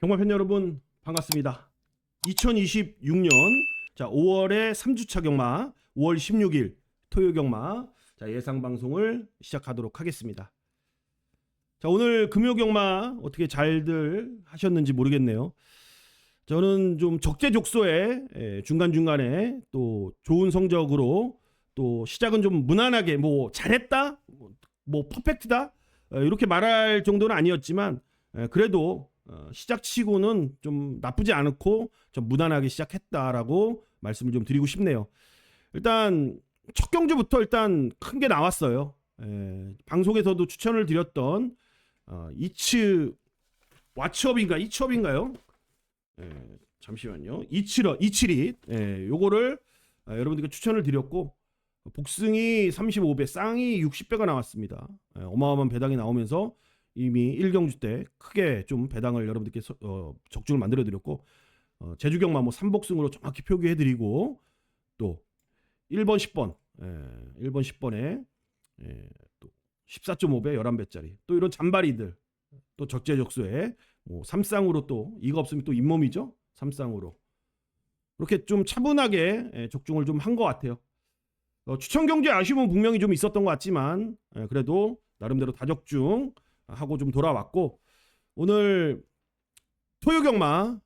경마팬 여러분 반갑습니다. 2026년 5월의 3주차 경마 5월 16일 토요 경마 예상 방송을 시작하도록 하겠습니다. 오늘 금요 경마 어떻게 잘들 하셨는지 모르겠네요. 저는 좀 적재적소에 중간중간에 또 좋은 성적으로 또 시작은 좀 무난하게 뭐 잘했다 뭐 퍼펙트다 이렇게 말할 정도는 아니었지만 그래도 시작치고는 좀 나쁘지 않고 좀 무난하게 시작했다라고 말씀을 좀 드리고 싶네요. 일단 첫 경주부터 일단 큰 게 나왔어요. 방송에서도 추천을 드렸던 이츠 이츠업인가요? 잠시만요. 이칠이 요거를 여러분들께 추천을 드렸고 복승이 35배, 쌍이 60배가 나왔습니다. 어마어마한 배당이 나오면서 이미 1경주 때 크게 좀 배당을 여러분들께 적중을 만들어 드렸고 제주경마 뭐 3복승으로 정확히 표기해 드리고 또 1번 10번 1번 10번에 또 14.5배 11배짜리 또 이런 잔바리들 또 적재적소에 뭐 3쌍으로 또 이거 없으면 또 잇몸이죠. 3쌍으로 이렇게 좀 차분하게 적중을 좀 한 것 같아요. 추천 경주에 아쉬움은 분명히 좀 있었던 것 같지만 그래도 나름대로 다적중 하고 좀 돌아왔고 오늘 토요 경마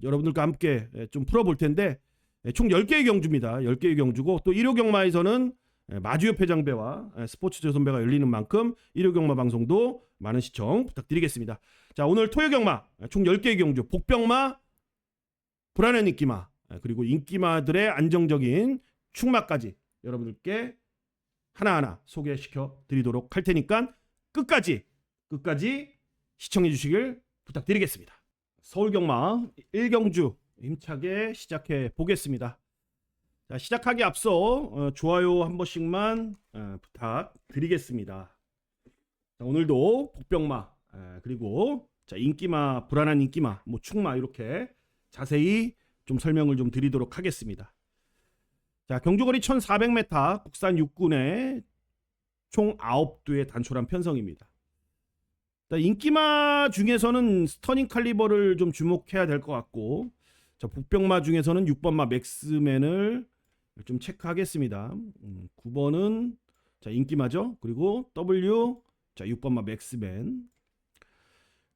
여러분들과 함께 좀 풀어볼 텐데 총 10개의 경주입니다. 10개의 경주고 또 일요 경마에서는 마주협회 장배와 스포츠 조선배가 열리는 만큼 일요 경마 방송도 많은 시청 부탁드리겠습니다. 자, 오늘 토요 경마 총 10개의 경주 복병마, 불안한 인기마 그리고 인기마들의 안정적인 축마까지 여러분들께 하나하나 소개시켜 드리도록 할 테니까 끝까지 시청해 주시길 부탁드리겠습니다. 서울경마 1경주 힘차게 시작해 보겠습니다. 자, 시작하기 앞서 좋아요 한 번씩만 부탁드리겠습니다. 자, 오늘도 복병마 그리고 인기마, 불안한 인기마, 뭐 축마 이렇게 자세히 좀 설명을 좀 드리도록 하겠습니다. 자, 경주거리 1400m 국산 6군의 총 9두의 단촐한 편성입니다. 인기마 중에서는 스터닝 칼리버를 좀 주목해야 될 것 같고 복병마 중에서는 6번마 맥스맨을 좀 체크하겠습니다. 9번은 인기마죠. 그리고 W 6번마 맥스맨.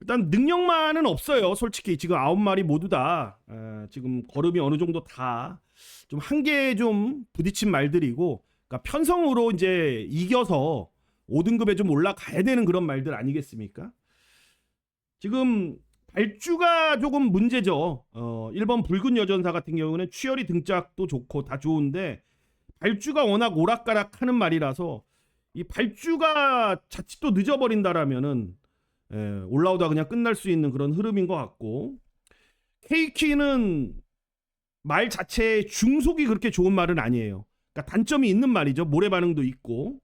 일단 능력만은 없어요. 솔직히 지금 9마리 모두 다 지금 걸음이 어느 정도 다 좀 한계에 좀 부딪힌 말들이고 그러니까 편성으로 이제 이겨서 5등급에 좀 올라가야 되는 그런 말들 아니겠습니까? 지금 발주가 조금 문제죠. 1번 붉은 여전사 같은 경우는 취열이 등짝도 좋고 다 좋은데 발주가 워낙 오락가락하는 말이라서 이 발주가 자칫 또 늦어버린다라면은 올라오다 그냥 끝날 수 있는 그런 흐름인 것 같고 케이키는 말 자체의 중속이 그렇게 좋은 말은 아니에요. 그러니까 단점이 있는 말이죠. 모래 반응도 있고.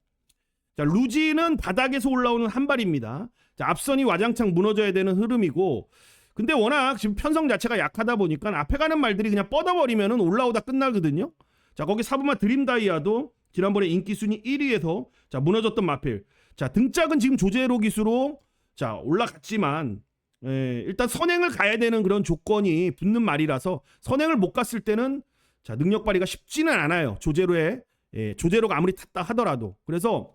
자, 루지는 바닥에서 올라오는 한 발입니다. 자, 앞선이 와장창 무너져야 되는 흐름이고 근데 워낙 지금 편성 자체가 약하다 보니까 앞에 가는 말들이 그냥 뻗어버리면 올라오다 끝나거든요. 자, 거기 사부마 드림다이아도 지난번에 인기순위 1위에서 무너졌던 마필. 자, 등짝은 지금 조제로 기수로 올라갔지만 일단 선행을 가야 되는 그런 조건이 붙는 말이라서 선행을 못 갔을 때는 능력 발휘가 쉽지는 않아요. 조제로가 아무리 탔다 하더라도. 그래서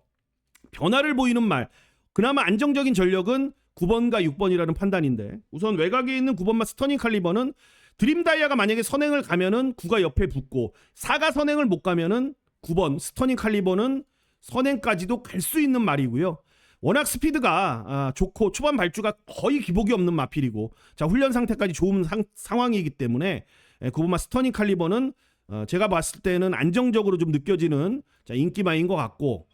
변화를 보이는 말 그나마 안정적인 전력은 9번과 6번이라는 판단인데 우선 외곽에 있는 9번마 스터닝 칼리버는 드림다이아가 만약에 선행을 가면은 9가 옆에 붙고 4가 선행을 못 가면은 9번 스터닝 칼리버는 선행까지도 갈 수 있는 말이고요. 워낙 스피드가 좋고 초반 발주가 거의 기복이 없는 마필이고 훈련 상태까지 좋은 상황이기 때문에 9번마 스터닝 칼리버는 제가 봤을 때는 안정적으로 좀 느껴지는 인기마인 것 같고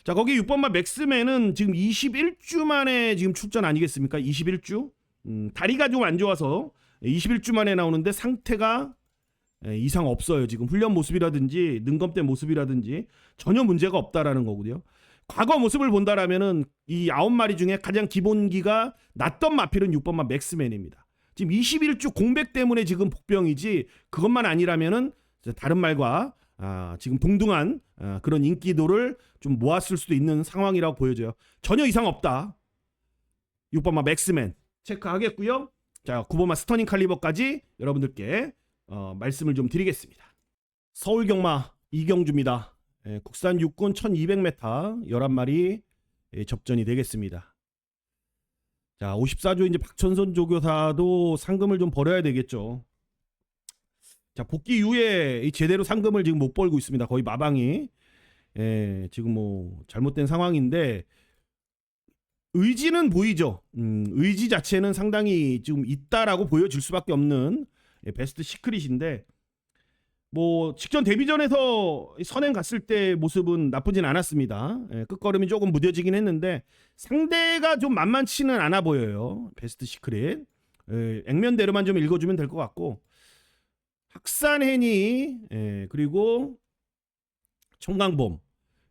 거기 6번마 맥스맨은 지금 21주 만에 지금 출전 아니겠습니까? 21주? 다리가 좀 안 좋아서 21주 만에 나오는데 상태가 이상 없어요. 지금 훈련 모습이라든지 능검대 모습이라든지 전혀 문제가 없다라는 거고요. 과거 모습을 본다라면은 이 9마리 중에 가장 기본기가 낮던 마필은 6번마 맥스맨입니다. 지금 21주 공백 때문에 지금 복병이지 그것만 아니라면은 다른 말과 지금 동등한 그런 인기도를 좀 모았을 수도 있는 상황이라고 보여져요. 전혀 이상 없다. 6번마 맥스맨 체크하겠고요. 자, 9번마 스터닝 칼리버까지 여러분들께 말씀을 좀 드리겠습니다. 서울 경마 이경주입니다. 국산 육군 1200m 11마리 접전이 되겠습니다. 자, 54조 이제 박천선 조교사도 상금을 좀 벌어야 되겠죠. 자, 복귀 이후에 제대로 상금을 지금 못 벌고 있습니다. 거의 마방이. 지금 뭐 잘못된 상황인데 의지는 보이죠. 의지 자체는 상당히 지금 있다라고 보여질 수밖에 없는 베스트 시크릿인데 뭐 직전 데뷔전에서 선행 갔을 때 모습은 나쁘진 않았습니다. 끝걸음이 조금 무뎌지긴 했는데 상대가 좀 만만치는 않아 보여요. 베스트 시크릿. 액면대로만 좀 읽어주면 될 것 같고 학산해니 그리고 청강봄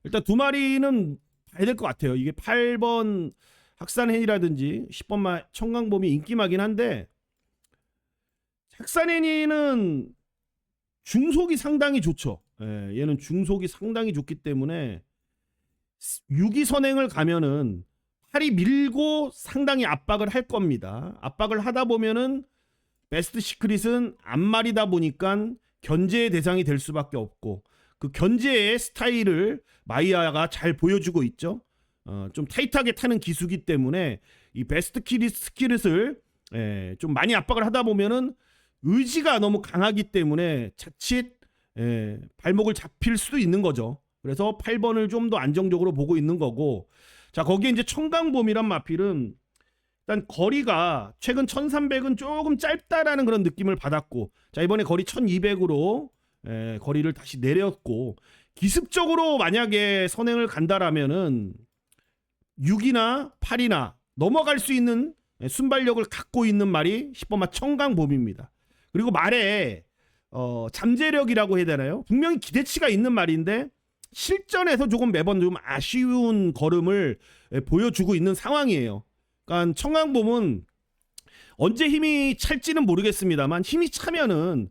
일단 두 마리는 봐야 될 것 같아요. 이게 8번 학산해니라든지 10번 청강봄이 인기마긴 한데 학산해니는 중속이 상당히 좋죠. 얘는 중속이 상당히 좋기 때문에 6위 선행을 가면은 팔이 밀고 상당히 압박을 할 겁니다. 압박을 하다 보면은 베스트 시크릿은 앞말이다 보니까 견제의 대상이 될 수밖에 없고 그 견제의 스타일을 마이야가 잘 보여주고 있죠. 좀 타이트하게 타는 기수기 때문에 이 베스트 스키릿을 좀 많이 압박을 하다 보면은 의지가 너무 강하기 때문에 자칫 발목을 잡힐 수도 있는 거죠. 그래서 8번을 좀 더 안정적으로 보고 있는 거고 자 거기에 이제 청강봄이란 마필은 일단 거리가 최근 1300은 조금 짧다라는 그런 느낌을 받았고 자 이번에 거리 1200으로 거리를 다시 내렸고 기습적으로 만약에 선행을 간다라면은 6이나 8이나 넘어갈 수 있는 순발력을 갖고 있는 말이 10번마 청강봄입니다. 그리고 말에 잠재력이라고 해야 되나요? 분명히 기대치가 있는 말인데 실전에서 조금 매번 좀 아쉬운 걸음을 보여주고 있는 상황이에요. 그러니까 청강봄은 언제 힘이 찰지는 모르겠습니다만 힘이 차면은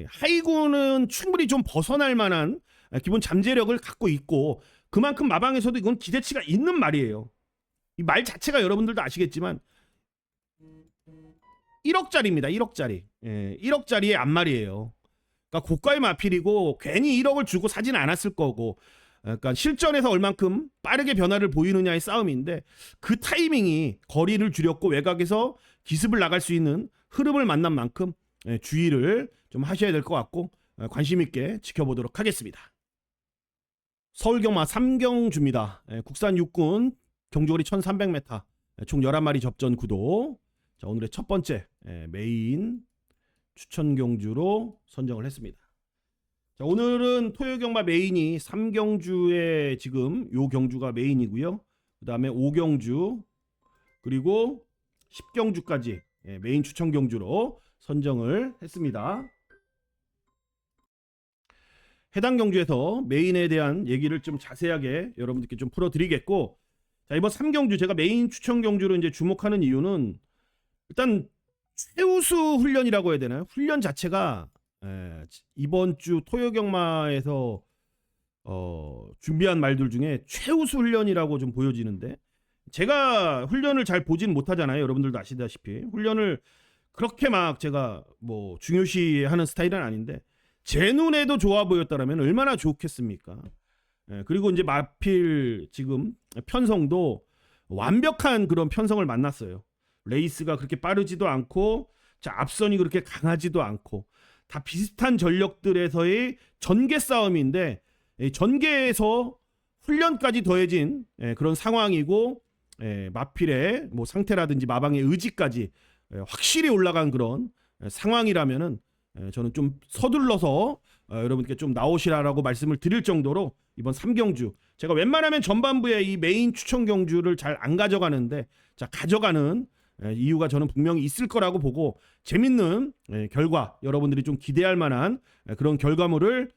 하이군은 충분히 좀 벗어날 만한 기본 잠재력을 갖고 있고 그만큼 마방에서도 이건 기대치가 있는 말이에요. 이 말 자체가 여러분들도 아시겠지만 1억짜리입니다. 1억짜리. 1억짜리의 앞말이에요. 그러니까 고가의 마필이고 괜히 1억을 주고 사진 않았을 거고 그러니까 실전에서 얼만큼 빠르게 변화를 보이느냐의 싸움인데 그 타이밍이 거리를 줄였고 외곽에서 기습을 나갈 수 있는 흐름을 만난 만큼 주의를 좀 하셔야 될 것 같고 관심 있게 지켜보도록 하겠습니다. 서울경마 3경주입니다. 국산 육군 경주거리 1300m 총 11마리 접전 구도 자, 오늘의 첫 번째 메인 추천 경주로 선정을 했습니다. 자, 오늘은 토요경마 메인이 3경주에 지금 요 경주가 메인이고요. 그 다음에 5경주 그리고 10경주까지 메인 추천 경주로 선정을 했습니다. 해당 경주에서 메인에 대한 얘기를 좀 자세하게 여러분들께 좀 풀어드리겠고 자, 이번 3경주 제가 메인 추천 경주로 이제 주목하는 이유는 일단 최우수 훈련이라고 해야 되나요? 훈련 자체가 이번 주 토요경마에서 준비한 말들 중에 최우수 훈련이라고 좀 보여지는데 제가 훈련을 잘 보진 못하잖아요. 여러분들도 아시다시피 훈련을 그렇게 막 제가 뭐 중요시하는 스타일은 아닌데 제 눈에도 좋아 보였다라면 얼마나 좋겠습니까? 그리고 이제 마필 지금 편성도 완벽한 그런 편성을 만났어요. 레이스가 그렇게 빠르지도 않고 자 앞선이 그렇게 강하지도 않고 다 비슷한 전력들에서의 전개 싸움인데 전개에서 훈련까지 더해진 그런 상황이고 마필의 뭐 상태라든지 마방의 의지까지 확실히 올라간 그런 상황이라면은 저는 좀 서둘러서 여러분께 좀 나오시라라고 말씀을 드릴 정도로 이번 3경주 제가 웬만하면 전반부에 이 메인 추천 경주를 잘 안 가져가는데 자 가져가는 이유가 저는 분명히 있을 거라고 보고 재밌는 결과 여러분들이 좀 기대할 만한 그런 결과물을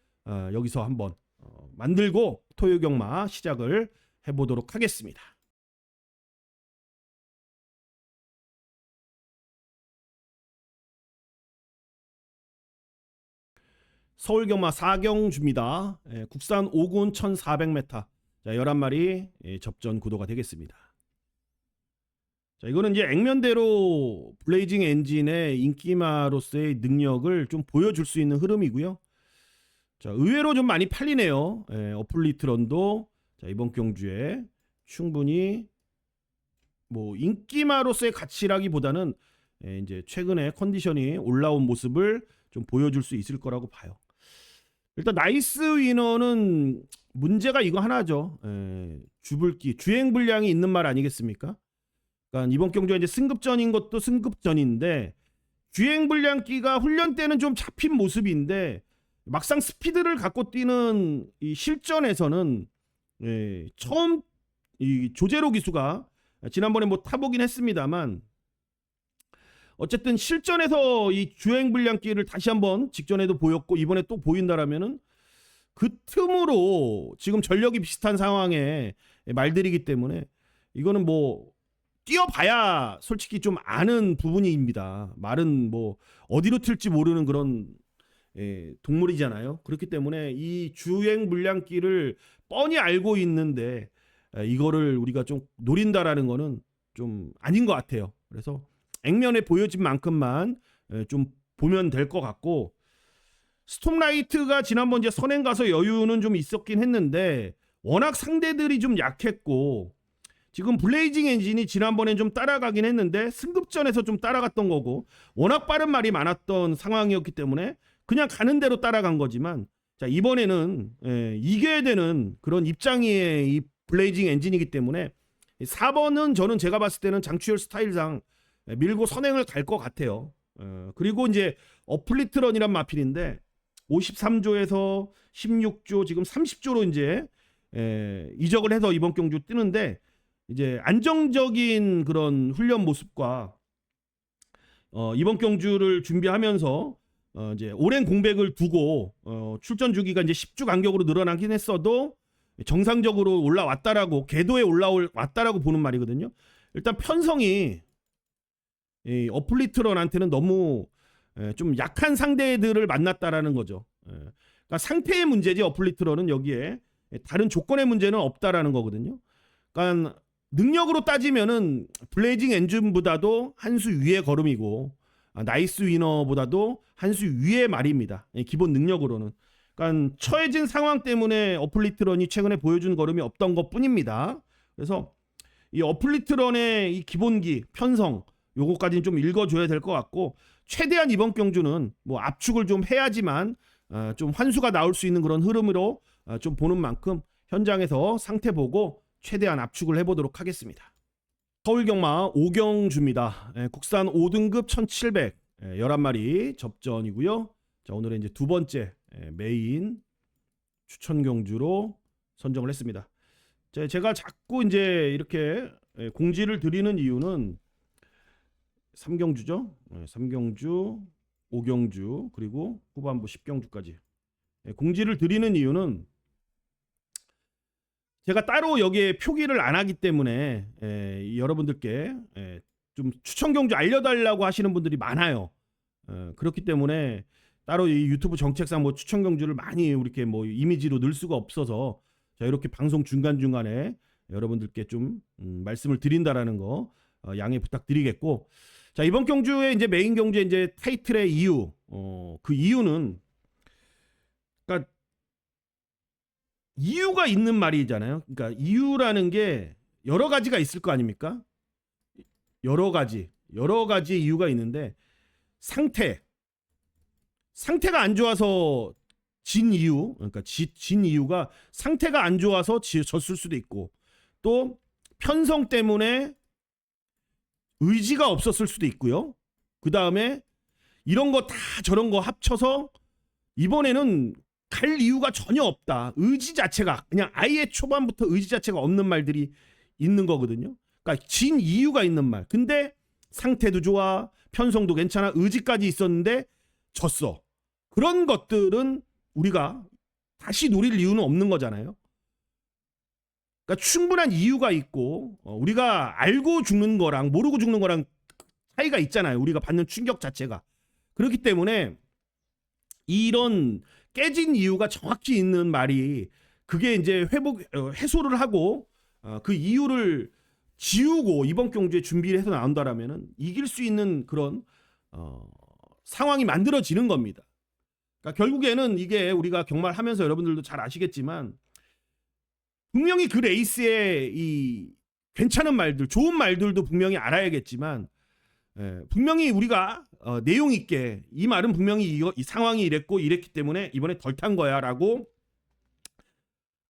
여기서 한번 만들고 토요경마 시작을 해보도록 하겠습니다. 서울경마 4경주입니다. 국산 5군 1400m 자, 11마리 접전 구도가 되겠습니다. 자, 이거는 이제 액면대로 블레이징 엔진의 인기마로서의 능력을 좀 보여줄 수 있는 흐름이고요. 자, 의외로 좀 많이 팔리네요. 어플리트런도 자, 이번 경주에 충분히 뭐 인기마로서의 가치라기보다는 이제 최근에 컨디션이 올라온 모습을 좀 보여줄 수 있을 거라고 봐요. 일단 나이스 위너는 문제가 이거 하나죠. 주불기, 주행 불량이 있는 말 아니겠습니까? 그러니까 이번 경주가 이제 승급전인 것도 승급전인데 주행 불량기가 훈련 때는 좀 잡힌 모습인데 막상 스피드를 갖고 뛰는 이 실전에서는 처음 이 조제로 기수가 지난번에 뭐 타보긴 했습니다만 어쨌든 실전에서 이 주행 불량기를 다시 한번 직전에도 보였고 이번에 또 보인다라면은 그 틈으로 지금 전력이 비슷한 상황에 말들이기 때문에 이거는 뭐 뛰어봐야 솔직히 좀 아는 부분입니다. 말은 뭐 어디로 튈지 모르는 그런 동물이잖아요. 그렇기 때문에 이 주행 불량기를 뻔히 알고 있는데 이거를 우리가 좀 노린다라는 거는 좀 아닌 것 같아요. 그래서 액면에 보여진 만큼만 좀 보면 될 것 같고 스톰라이트가 지난번 이제 선행 가서 여유는 좀 있었긴 했는데 워낙 상대들이 좀 약했고 지금 블레이징 엔진이 지난번엔 좀 따라가긴 했는데 승급전에서 좀 따라갔던 거고 워낙 빠른 말이 많았던 상황이었기 때문에 그냥 가는 대로 따라간 거지만 자 이번에는 이겨야 되는 그런 입장의 이 블레이징 엔진이기 때문에 4번은 저는 제가 봤을 때는 장추열 스타일상 밀고 선행을 갈 것 같아요. 그리고 이제 어플리트런이란 마필인데 53조에서 16조 지금 30조로 이제 이적을 해서 이번 경주 뜨는데 이제 안정적인 그런 훈련 모습과 이번 경주를 준비하면서 이제 오랜 공백을 두고 출전 주기가 이제 10주 간격으로 늘어나긴 했어도 정상적으로 올라왔다라고 궤도에 올라왔다라고 보는 말이거든요. 일단 편성이 이 어플리트런한테는 너무 좀 약한 상대들을 만났다라는 거죠. 그러니까 상태의 문제지 어플리트런은 여기에 다른 조건의 문제는 없다라는 거거든요. 그러니까 능력으로 따지면은 블레이징 엔진보다도 한 수 위의 걸음이고 나이스 위너보다도 한 수 위의 말입니다. 기본 능력으로는. 그러니까 처해진 상황 때문에 어플리트런이 최근에 보여준 걸음이 없던 것뿐입니다. 그래서 이 어플리트런의 이 기본기, 편성 요거까지는 좀 읽어줘야 될 것 같고 최대한 이번 경주는 뭐 압축을 좀 해야지만 좀 환수가 나올 수 있는 그런 흐름으로 좀 보는 만큼 현장에서 상태 보고 최대한 압축을 해보도록 하겠습니다. 서울경마 오경주입니다. 국산 5등급 1700 11마리 접전이고요. 자, 오늘은 이제 두 번째 메인 추천 경주로 선정을 했습니다. 제가 자꾸 이제 이렇게 공지를 드리는 이유는 3경주죠. 3경주, 5경주 그리고 후반부 10경주까지 공지를 드리는 이유는 제가 따로 여기에 표기를 안 하기 때문에 여러분들께 좀 추천 경주 알려달라고 하시는 분들이 많아요. 그렇기 때문에 따로 이 유튜브 정책상 뭐 추천 경주를 많이 이렇게 뭐 이미지로 넣을 수가 없어서 자 이렇게 방송 중간 중간에 여러분들께 좀 말씀을 드린다라는 거 양해 부탁드리겠고 자 이번 경주에 이제 메인 경주에 이제 타이틀의 이유 그 이유는 그러니까 이유가 있는 말이잖아요. 그러니까 이유라는 게 여러 가지가 있을 거 아닙니까? 여러 가지 이유가 있는데 상태가 안 좋아서 진 이유, 그러니까 진 이유가 상태가 안 좋아서 졌을 수도 있고 또 편성 때문에 의지가 없었을 수도 있고요. 그 다음에 이런 거 다 저런 거 합쳐서 이번에는 갈 이유가 전혀 없다. 의지 자체가 그냥 아예 초반부터 의지 자체가 없는 말들이 있는 거거든요. 그러니까 진 이유가 있는 말. 근데 상태도 좋아, 편성도 괜찮아, 의지까지 있었는데 졌어. 그런 것들은 우리가 다시 노릴 이유는 없는 거잖아요. 그러니까 충분한 이유가 있고 우리가 알고 죽는 거랑 모르고 죽는 거랑 차이가 있잖아요. 우리가 받는 충격 자체가. 그렇기 때문에 이런 깨진 이유가 정확히 있는 말이 그게 이제 해소를 하고 그 이유를 지우고 이번 경주에 준비를 해서 나온다라면은 이길 수 있는 그런 상황이 만들어지는 겁니다. 그러니까 결국에는 이게 우리가 경마하면서 여러분들도 잘 아시겠지만 분명히 그 레이스의 이 괜찮은 말들, 좋은 말들도 분명히 알아야겠지만 분명히 우리가 내용 있게 이 말은 분명히 이 상황이 이랬고 이랬기 때문에 이번에 덜 탄 거야라고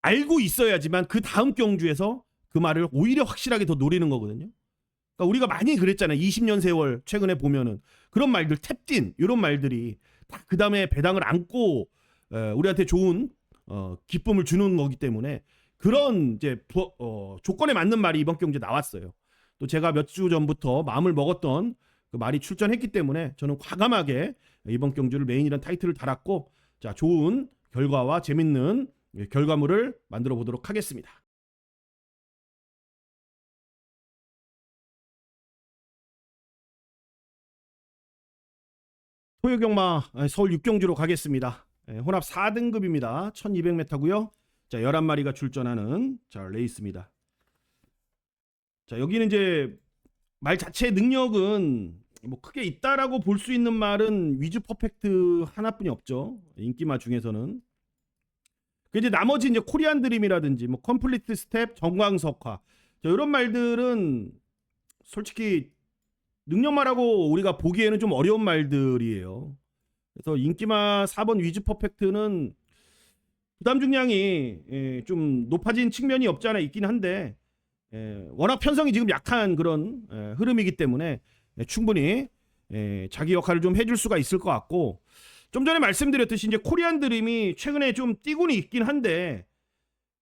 알고 있어야지만 그 다음 경주에서 그 말을 오히려 확실하게 더 노리는 거거든요. 그러니까 우리가 많이 그랬잖아요. 20년 세월 최근에 보면은 그런 말들 탭딘 이런 말들이 다 그 다음에 배당을 안고 우리한테 좋은 기쁨을 주는 거기 때문에 그런 이제 조건에 맞는 말이 이번 경주에 나왔어요. 또 제가 몇 주 전부터 마음을 먹었던 그 말이 출전했기 때문에 저는 과감하게 이번 경주를 메인이라는 타이틀을 달았고 자 좋은 결과와 재밌는 결과물을 만들어 보도록 하겠습니다. 토요경마 서울 6경주로 가겠습니다. 혼합 4등급입니다. 1200m고요. 자 11마리가 출전하는 자 레이스입니다. 자 여기는 이제 말 자체의 능력은 뭐 크게 있다라고 볼 수 있는 말은 위즈 퍼펙트 하나뿐이 없죠. 인기마 중에서는. 그 이제 나머지 이제 코리안 드림이라든지 뭐 컴플리트 스텝, 정광석화 자, 이런 말들은 솔직히 능력말하고 우리가 보기에는 좀 어려운 말들이에요. 그래서 인기마 4번 위즈 퍼펙트는 부담 중량이 좀 높아진 측면이 없지 않아 있긴 한데 워낙 편성이 지금 약한 그런 흐름이기 때문에 충분히 자기 역할을 좀 해줄 수가 있을 것 같고 좀 전에 말씀드렸듯이 이제 코리안 드림이 최근에 좀 뛰고는 있긴 한데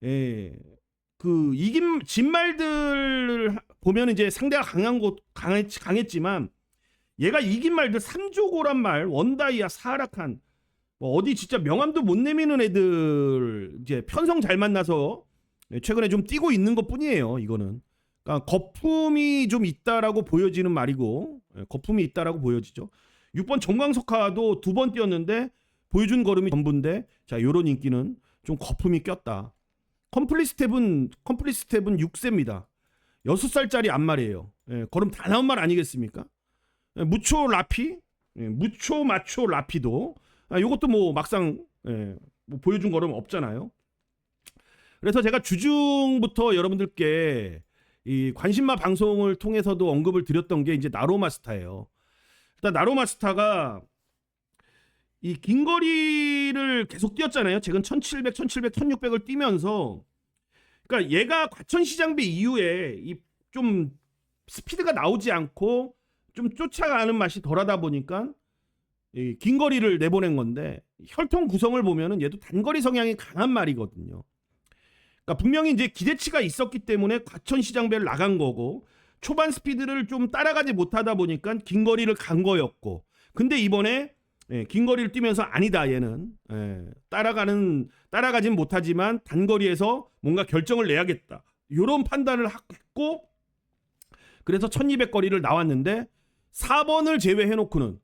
그 이긴 진말들 보면 이제 상대가 강했지만 얘가 이긴 말들 3조고란 말 원다이아 사하라칸 뭐 어디 진짜 명함도 못 내미는 애들 이제 편성 잘 만나서 최근에 좀 뛰고 있는 것뿐이에요. 이거는 그러니까 거품이 좀 있다라고 보여지는 말이고 거품이 있다라고 보여지죠. 6번 정광석화도 2번 뛰었는데 보여준 걸음이 전부인데 자 요런 인기는 좀 거품이 꼈다. 컴플리트 스텝은 6세입니다. 6살짜리 안말이에요. 걸음 다 나온 말 아니겠습니까? 무초 라피, 무초 마초 라피도 이것도 뭐 막상 뭐 보여준 걸음 없잖아요. 그래서 제가 주중부터 여러분들께 이 관심마 방송을 통해서도 언급을 드렸던 게 이제 나로마스타예요. 일단 나로마스타가 이 긴 거리를 계속 뛰었잖아요. 최근 1700, 1700, 1600을 뛰면서 그러니까 얘가 과천시장배 이후에 이 좀 스피드가 나오지 않고 좀 쫓아가는 맛이 덜하다 보니까 이 긴 거리를 내보낸 건데 혈통 구성을 보면은 얘도 단거리 성향이 강한 말이거든요. 그러니까 분명히 이제 기대치가 있었기 때문에 과천시장배를 나간 거고 초반 스피드를 좀 따라가지 못하다 보니까 긴 거리를 간 거였고 근데 이번에 긴 거리를 뛰면서 아니다 얘는 따라가진 못하지만 단거리에서 뭔가 결정을 내야겠다 이런 판단을 했고 그래서 1200거리를 나왔는데 4번을 제외해놓고는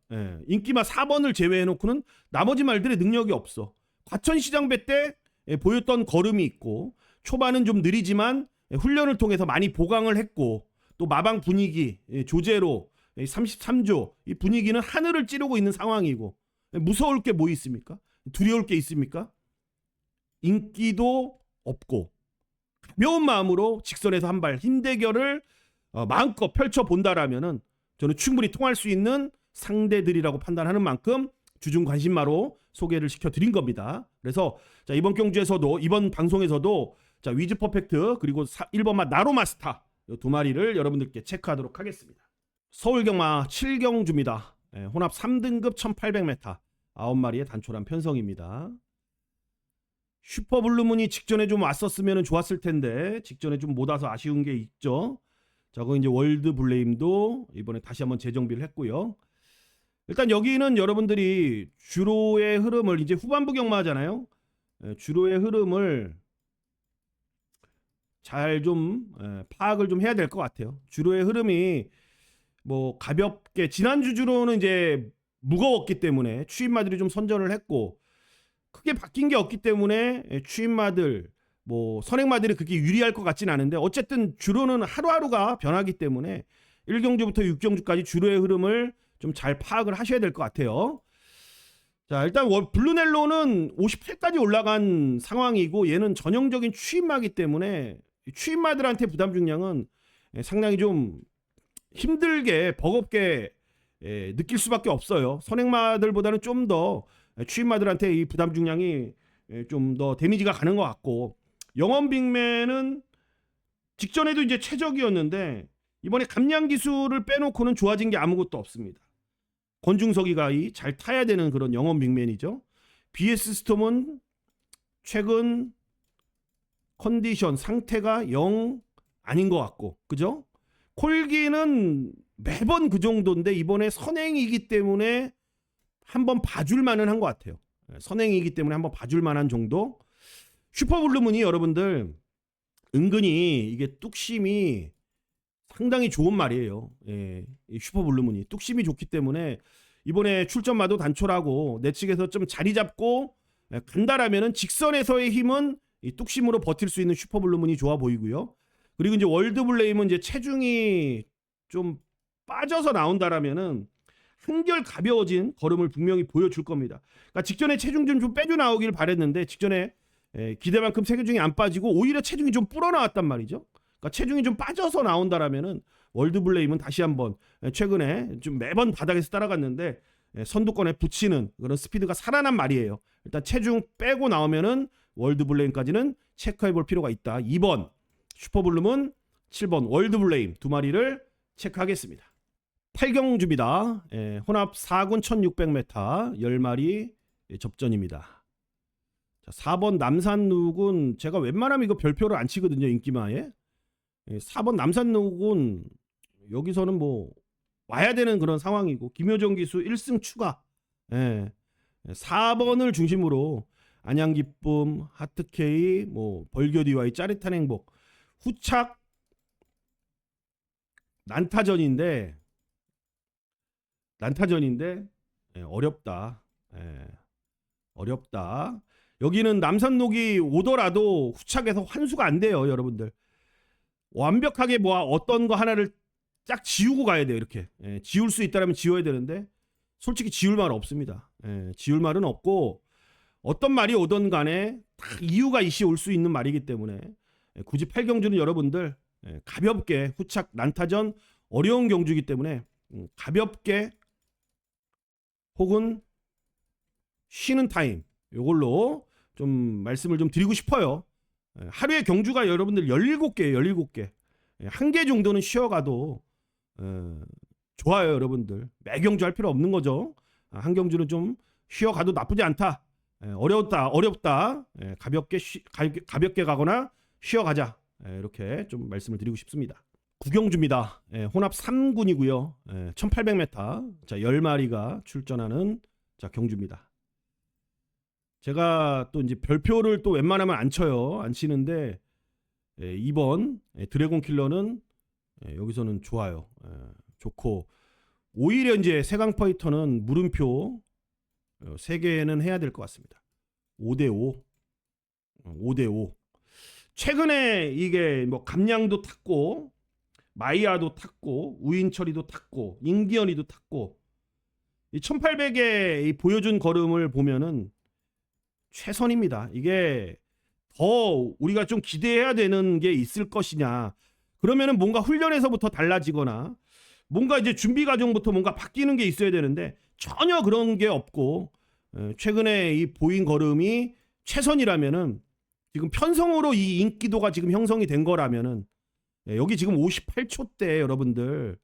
인기마 4번을 제외해놓고는 나머지 말들의 능력이 없어. 과천시장배 때 보였던 걸음이 있고 초반은 좀 느리지만 훈련을 통해서 많이 보강을 했고 또 마방 분위기 조제로 33조 이 분위기는 하늘을 찌르고 있는 상황이고 무서울 게 뭐 있습니까? 두려울 게 있습니까? 인기도 없고 가벼운 마음으로 직선에서 한 발 힘 대결을 마음껏 펼쳐본다라면은 저는 충분히 통할 수 있는 상대들이라고 판단하는 만큼 주중 관심마로 소개를 시켜드린 겁니다. 그래서 자, 이번 경주에서도 이번 방송에서도 자, 위즈 퍼펙트 그리고 1번마 나로마스타 이 두 마리를 여러분들께 체크하도록 하겠습니다. 서울경마 7경주입니다. 혼합 3등급 1800m 9마리의 단촐한 편성입니다. 슈퍼블루문이 직전에 좀 왔었으면 좋았을 텐데 직전에 좀 못 와서 아쉬운 게 있죠. 저거 이제 월드 블레임도 이번에 다시 한번 재정비를 했고요. 일단 여기는 여러분들이 주로의 흐름을 이제 후반부 경마하잖아요. 주로의 흐름을 잘 좀 파악을 좀 해야 될 것 같아요. 주로의 흐름이 뭐 가볍게 지난주 주로는 이제 무거웠기 때문에 추임마들이 좀 선전을 했고 크게 바뀐 게 없기 때문에 추임마들 뭐 선행마들이 그렇게 유리할 것 같진 않은데 어쨌든 주로는 하루하루가 변하기 때문에 1경주부터 6경주까지 주로의 흐름을 좀 잘 파악을 하셔야 될 것 같아요. 자, 일단 블루넬로는 58까지 올라간 상황이고 얘는 전형적인 추임마기 때문에 추임마들한테 부담 중량은 상당히 좀 힘들게 버겁게 느낄 수밖에 없어요. 선행마들보다는 좀 더 추임마들한테 이 부담 중량이 좀 더 데미지가 가는 것 같고, 영원 빅맨은 직전에도 이제 최적이었는데 이번에 감량 기술을 빼놓고는 좋아진 게 아무것도 없습니다. 권중석이가 잘 타야 되는 그런 영원 빅맨이죠. BS 스톰은 최근 컨디션 상태가 영 아닌 것 같고, 그죠? 콜기는 매번 그 정도인데 이번에 선행이기 때문에 한번 봐줄 만은 한 것 같아요. 선행이기 때문에 한번 봐줄 만한 정도. 슈퍼블루문이 여러분들 은근히 이게 뚝심이 상당히 좋은 말이에요. 예, 이 슈퍼블루문이 뚝심이 좋기 때문에 이번에 출전마도 단촐하고 내측에서 좀 자리 잡고 간다라면은 직선에서의 힘은 이 뚝심으로 버틸 수 있는 슈퍼블루문이 좋아 보이고요. 그리고 이제 월드블레임은 이제 체중이 좀 빠져서 나온다라면은 한결 가벼워진 걸음을 분명히 보여줄 겁니다. 그러니까 직전에 체중 좀 빼줘 나오길 바랬는데 직전에 기대만큼 체중이 안 빠지고 오히려 체중이 좀 불어 나왔단 말이죠. 그러니까 체중이 좀 빠져서 나온다라면은 월드블레임은 다시 한번 최근에 좀 매번 바닥에서 따라갔는데 선두권에 붙이는 그런 스피드가 살아난 말이에요. 일단 체중 빼고 나오면은 월드블레임까지는 체크해 볼 필요가 있다. 2번 슈퍼블룸은 7번 월드블레임 두 마리를 체크하겠습니다. 8경주입니다. 혼합 4군 1600m 10마리 접전입니다. 자, 4번 남산룩은 제가 웬만하면 이거 별표를 안 치거든요. 인기마에. 4번 남산룩은 여기서는 뭐 와야 되는 그런 상황이고, 김효정 기수 1승 추가. 4번을 중심으로 안양기쁨, 하트케이, 뭐 벌교디와의 짜릿한 행복, 후착 난타전인데 어렵다. 어렵다. 여기는 남산록이 오더라도 후착에서 환수가 안 돼요, 여러분들. 완벽하게 뭐 어떤 거 하나를 쫙 지우고 가야 돼요, 이렇게. 지울 수 있다면 지워야 되는데 솔직히 지울 말은 없습니다. 지울 말은 없고 어떤 말이 오던 간에 다 이유가 이시 올 수 있는 말이기 때문에 굳이 8경주는 여러분들 가볍게 후착 난타전 어려운 경주이기 때문에 가볍게 혹은 쉬는 타임 요걸로 좀 말씀을 좀 드리고 싶어요. 하루에 경주가 여러분들 17개예요. 17개. 한 개 정도는 쉬어가도 좋아요, 여러분들. 매경주 할 필요 없는 거죠. 한 경주는 좀 쉬어가도 나쁘지 않다. 어렵다. 가볍게 가거나 쉬어가자. 이렇게 좀 말씀을 드리고 싶습니다. 9경주입니다. 혼합 3군이고요. 1800m. 자, 10마리가 출전하는 자, 경주입니다. 제가 또 이제 별표를 또 웬만하면 안 쳐요. 안 치는데 2번 드래곤 킬러는 여기서는 좋아요. 좋고, 오히려 이제 세강 파이터는 물음표 3개는 해야 될 것 같습니다. 5대5. 최근에 이게 뭐 감량도 탔고 마이아도 탔고 우인철이도 탔고 임기현이도 탔고, 이 1800에 보여준 걸음을 보면은 최선입니다. 이게 더 우리가 좀 기대해야 되는 게 있을 것이냐, 그러면은 뭔가 훈련에서부터 달라지거나 뭔가 이제 준비 과정부터 뭔가 바뀌는 게 있어야 되는데 전혀 그런 게 없고, 최근에 이 보인 걸음이 최선이라면은, 지금 편성으로 이 인기도가 지금 형성이 된 거라면은, 여기 지금 58초대 여러분들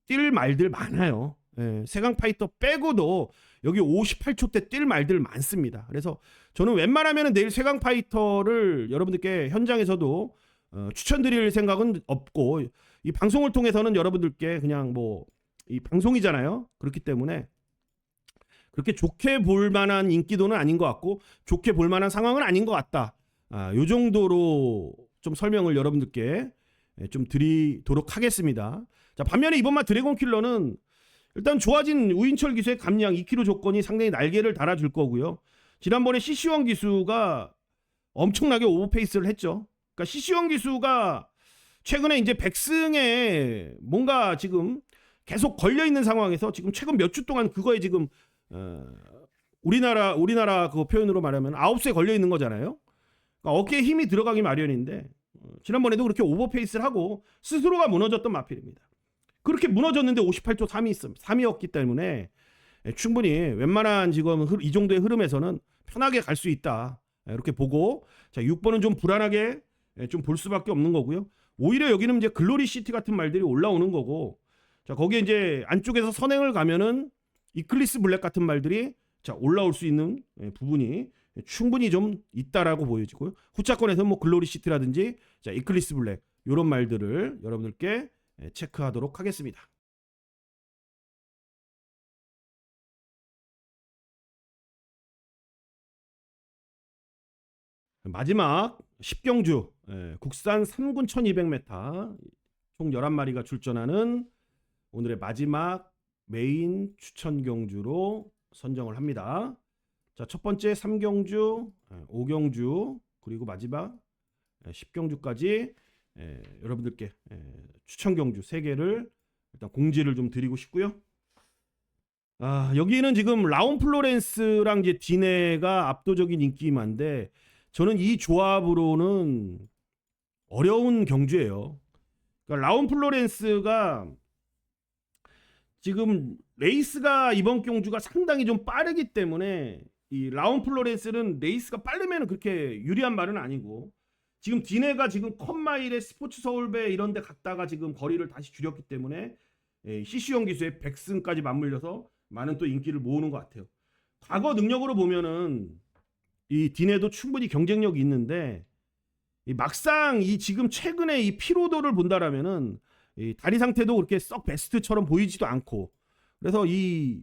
뛸 말들 많아요. 세강 파이터 빼고도 여기 58초대 뛸 말들 많습니다. 그래서 저는 웬만하면 내일 세강 파이터를 여러분들께 현장에서도 추천드릴 생각은 없고, 이 방송을 통해서는 여러분들께 그냥 뭐 이 방송이잖아요. 그렇기 때문에 그렇게 좋게 볼 만한 인기도는 아닌 것 같고 좋게 볼 만한 상황은 아닌 것 같다. 요 정도로 좀 설명을 여러분들께 좀 드리도록 하겠습니다. 자, 반면에 이번만 드래곤 킬러는 일단 좋아진 우인철 기수의 감량 2kg 조건이 상당히 날개를 달아줄 거고요. 지난번에 CC1 기수가 엄청나게 오버페이스를 했죠. 그러니까 시시원 기수가 최근에 이제 백승에 뭔가 지금 계속 걸려 있는 상황에서 지금 최근 몇 주 동안 그거에 지금 우리나라 그 표현으로 말하면 아웃에 걸려 있는 거잖아요. 그러니까 어깨에 힘이 들어가기 마련인데 지난번에도 그렇게 오버페이스를 하고 스스로가 무너졌던 마필입니다. 그렇게 무너졌는데 58조 3이었기 때문에 충분히 웬만한 지금 이 정도의 흐름에서는 편하게 갈 수 있다. 이렇게 보고 자 6번은 좀 불안하게 좀 볼 수밖에 없는 거고요. 오히려 여기는 이제 글로리 시티 같은 말들이 올라오는 거고 자 거기에 이제 안쪽에서 선행을 가면은 이클리스 블랙 같은 말들이 자 올라올 수 있는 부분이 충분히 좀 있다라고 보여지고요. 후차권에서는 뭐 글로리 시티라든지 자 이클리스 블랙 이런 말들을 여러분들께 체크하도록 하겠습니다. 마지막 10경주 국산 3군 1200m 총 11마리가 출전하는 오늘의 마지막 메인 추천 경주로 선정을 합니다. 자, 첫 번째 3경주, 5경주 그리고 마지막 10경주까지 여러분들께 추천 경주 3개를 일단 공지를 좀 드리고 싶고요. 여기는 지금 라온 플로렌스랑 이제 디네가 압도적인 인기만데 저는 이 조합으로는 어려운 경주예요. 그러니까 라온 플로렌스가 지금 레이스가 이번 경주가 상당히 좀 빠르기 때문에 이 라온 플로렌스는 레이스가 빠르면 그렇게 유리한 말은 아니고 지금 디네가 지금 컵마일에 스포츠 서울배 이런 데 갔다가 지금 거리를 다시 줄였기 때문에 CC형 기수의 백승까지 맞물려서 많은 또 인기를 모으는 것 같아요. 과거 능력으로 보면은 이 디네도 충분히 경쟁력이 있는데 이 막상 이 지금 최근에 이 피로도를 본다라면은 이 다리 상태도 그렇게 썩 베스트처럼 보이지도 않고 그래서 이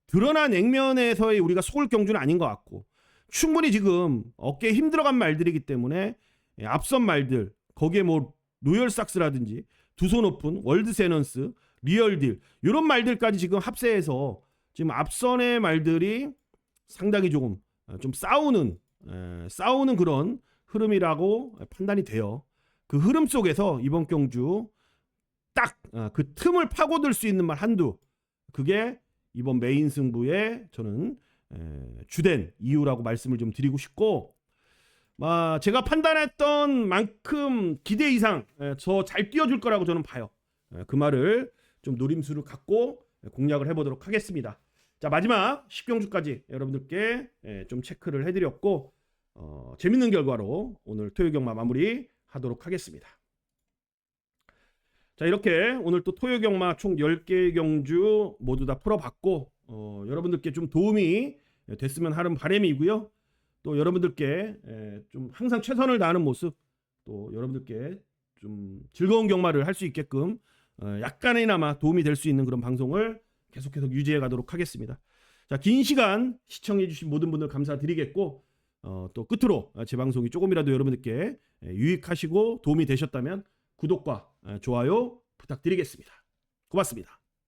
드러난 액면에서의 우리가 속을 경주는 아닌 것 같고 충분히 지금 어깨에 힘 들어간 말들이기 때문에 앞선 말들 거기에 뭐 로열삭스라든지 두손 오픈, 월드 세넌스, 리얼딜 이런 말들까지 지금 합세해서 지금 앞선의 말들이 상당히 조금 좀 싸우는 그런 흐름이라고 판단이 돼요. 그 흐름 속에서 이번 경주 딱 그 틈을 파고들 수 있는 말 한두 그게 이번 메인 승부의 저는 주된 이유라고 말씀을 좀 드리고 싶고 제가 판단했던 만큼 기대 이상 저 잘 뛰어줄 거라고 저는 봐요. 그 말을 좀 노림수를 갖고 공략을 해보도록 하겠습니다. 자 마지막 10경주까지 여러분들께 좀 체크를 해드렸고 재밌는 결과로 오늘 토요경마 마무리 하도록 하겠습니다. 자 이렇게 오늘 또 토요경마 총 10개의 경주 모두 다 풀어봤고 여러분들께 좀 도움이 됐으면 하는 바람이고요. 또 여러분들께 좀 항상 최선을 다하는 모습 또 여러분들께 좀 즐거운 경마를 할 수 있게끔 약간이나마 도움이 될 수 있는 그런 방송을 계속해서 유지해 가도록 하겠습니다. 자, 긴 시간 시청해 주신 모든 분들 감사드리겠고 또 끝으로 제 방송이 조금이라도 여러분들께 유익하시고 도움이 되셨다면 구독과 좋아요 부탁드리겠습니다. 고맙습니다.